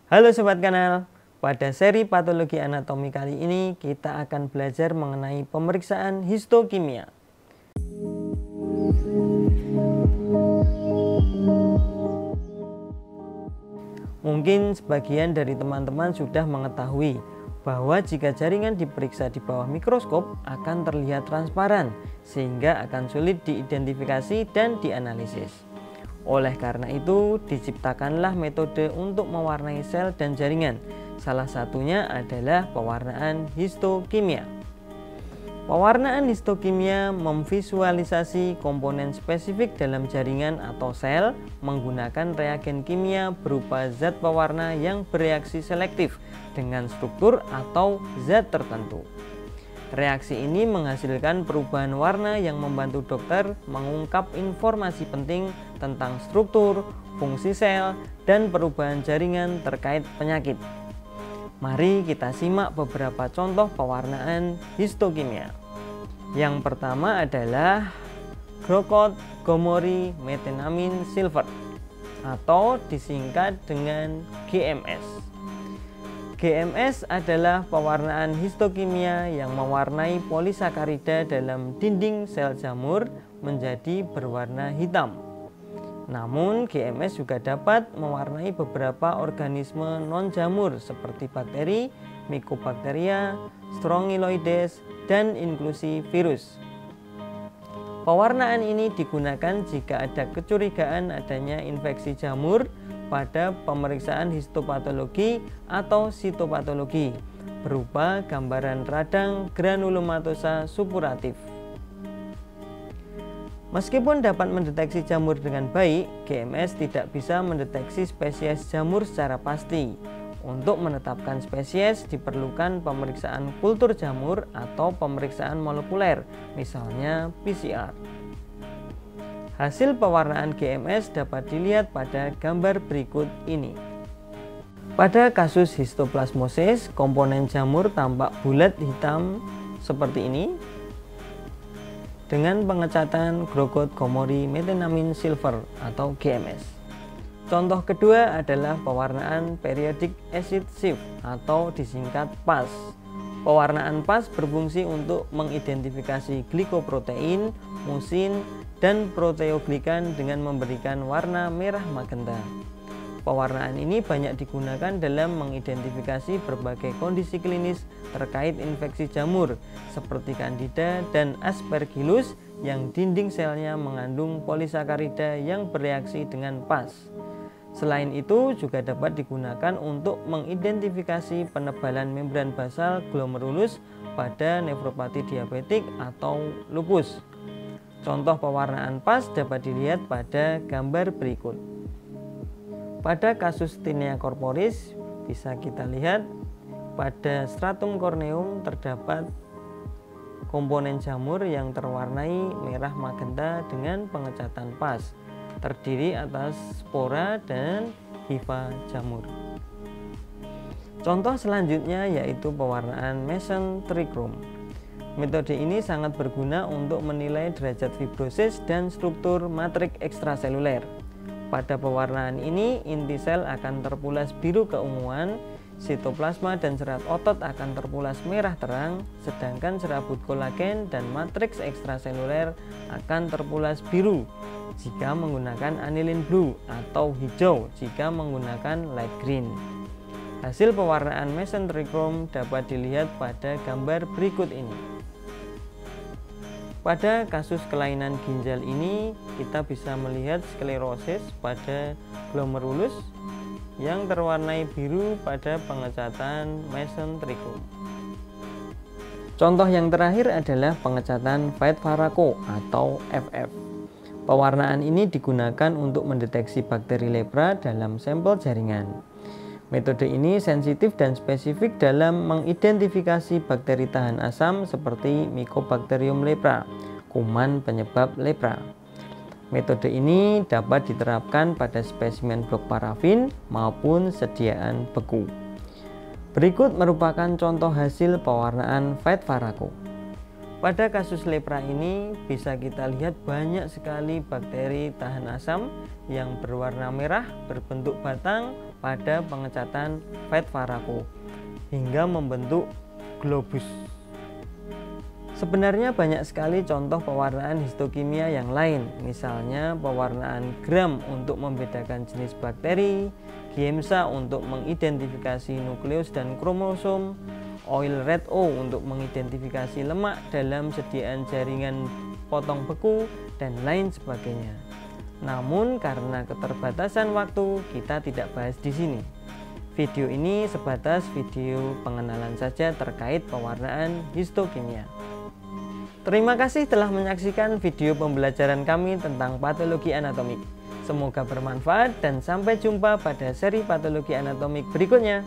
Halo Sobat Kanal, pada seri patologi anatomi kali ini kita akan belajar mengenai pemeriksaan histokimia. Mungkin sebagian dari teman-teman sudah mengetahui bahwa jika jaringan diperiksa di bawah mikroskop akan terlihat transparan sehingga akan sulit diidentifikasi dan dianalisis. Oleh karena itu, diciptakanlah metode untuk mewarnai sel dan jaringan. Salah satunya adalah pewarnaan histokimia. Pewarnaan histokimia memvisualisasi komponen spesifik dalam jaringan atau sel menggunakan reagen kimia berupa zat pewarna yang bereaksi selektif dengan struktur atau zat tertentu. Reaksi ini menghasilkan perubahan warna yang membantu dokter mengungkap informasi penting tentang struktur, fungsi sel, dan perubahan jaringan terkait penyakit. Mari kita simak beberapa contoh pewarnaan histokimia. Yang pertama adalah Charcot-Gomory Methenamine Silver atau disingkat dengan GMS. GMS adalah pewarnaan histokimia yang mewarnai polisakarida dalam dinding sel jamur menjadi berwarna hitam. Namun GMS juga dapat mewarnai beberapa organisme non-jamur seperti bakteri, Mycobacteria, Strongyloides, dan inklusi virus. Pewarnaan ini digunakan jika ada kecurigaan adanya infeksi jamur pada pemeriksaan histopatologi atau sitopatologi berupa gambaran radang granulomatosa supuratif. Meskipun dapat mendeteksi jamur dengan baik, GMS tidak bisa mendeteksi spesies jamur secara pasti. Untuk menetapkan spesies diperlukan pemeriksaan kultur jamur atau pemeriksaan molekuler, misalnya PCR. Hasil pewarnaan GMS dapat dilihat pada gambar berikut ini. Pada kasus histoplasmosis, komponen jamur tampak bulat hitam seperti ini dengan pengecatan Charcot-Gomory Methenamine Silver atau GMS. Contoh kedua adalah pewarnaan periodic acid shift atau disingkat PAS. Pewarnaan PAS berfungsi untuk mengidentifikasi glikoprotein, musin, dan proteoglikan dengan memberikan warna merah magenta. Pewarnaan ini banyak digunakan dalam mengidentifikasi berbagai kondisi klinis terkait infeksi jamur seperti Candida dan Aspergillus yang dinding selnya mengandung polisakarida yang bereaksi dengan PAS. Selain itu juga dapat digunakan untuk mengidentifikasi penebalan membran basal glomerulus pada nefropati diabetik atau lupus. Contoh pewarnaan PAS dapat dilihat pada gambar berikut. Pada kasus Tinea corporis bisa kita lihat pada stratum corneum terdapat komponen jamur yang terwarnai merah magenta dengan pengecatan PAS, terdiri atas spora dan hifa jamur. Contoh selanjutnya yaitu pewarnaan Mason trichome. Metode ini sangat berguna untuk menilai derajat fibrosis dan struktur matrik ekstraseluler. Pada pewarnaan ini, inti sel akan terpulas biru keunguan, sitoplasma dan serat otot akan terpulas merah terang, sedangkan serabut kolagen dan matriks ekstraseluler akan terpulas biru jika menggunakan anilin blue atau hijau jika menggunakan light green. Hasil pewarnaan Mason trichome dapat dilihat pada gambar berikut ini. Pada kasus kelainan ginjal ini, kita bisa melihat sklerosis pada glomerulus yang terwarnai biru pada pengecatan Mason trichome. Contoh yang terakhir adalah pengecatan Faeth-Faraco atau FF. Pewarnaan ini digunakan untuk mendeteksi bakteri lepra dalam sampel jaringan. Metode ini sensitif dan spesifik dalam mengidentifikasi bakteri tahan asam seperti Mycobacterium lepra, kuman penyebab lepra. Metode ini dapat diterapkan pada spesimen blok parafin maupun sediaan beku. Berikut merupakan contoh hasil pewarnaan Faeth-Faraco. Pada kasus lepra ini bisa kita lihat banyak sekali bakteri tahan asam yang berwarna merah, berbentuk batang, pada pengecatan fat Faraco hingga membentuk globus. Sebenarnya banyak sekali contoh pewarnaan histokimia yang lain, misalnya pewarnaan Gram untuk membedakan jenis bakteri, Giemsa untuk mengidentifikasi nukleus dan kromosom, Oil Red O untuk mengidentifikasi lemak dalam sediaan jaringan potong beku, dan lain sebagainya. Namun karena keterbatasan waktu, kita tidak bahas di sini. Video ini sebatas video pengenalan saja terkait pewarnaan histokimia. Terima kasih telah menyaksikan video pembelajaran kami tentang patologi anatomik. Semoga bermanfaat dan sampai jumpa pada seri patologi anatomik berikutnya.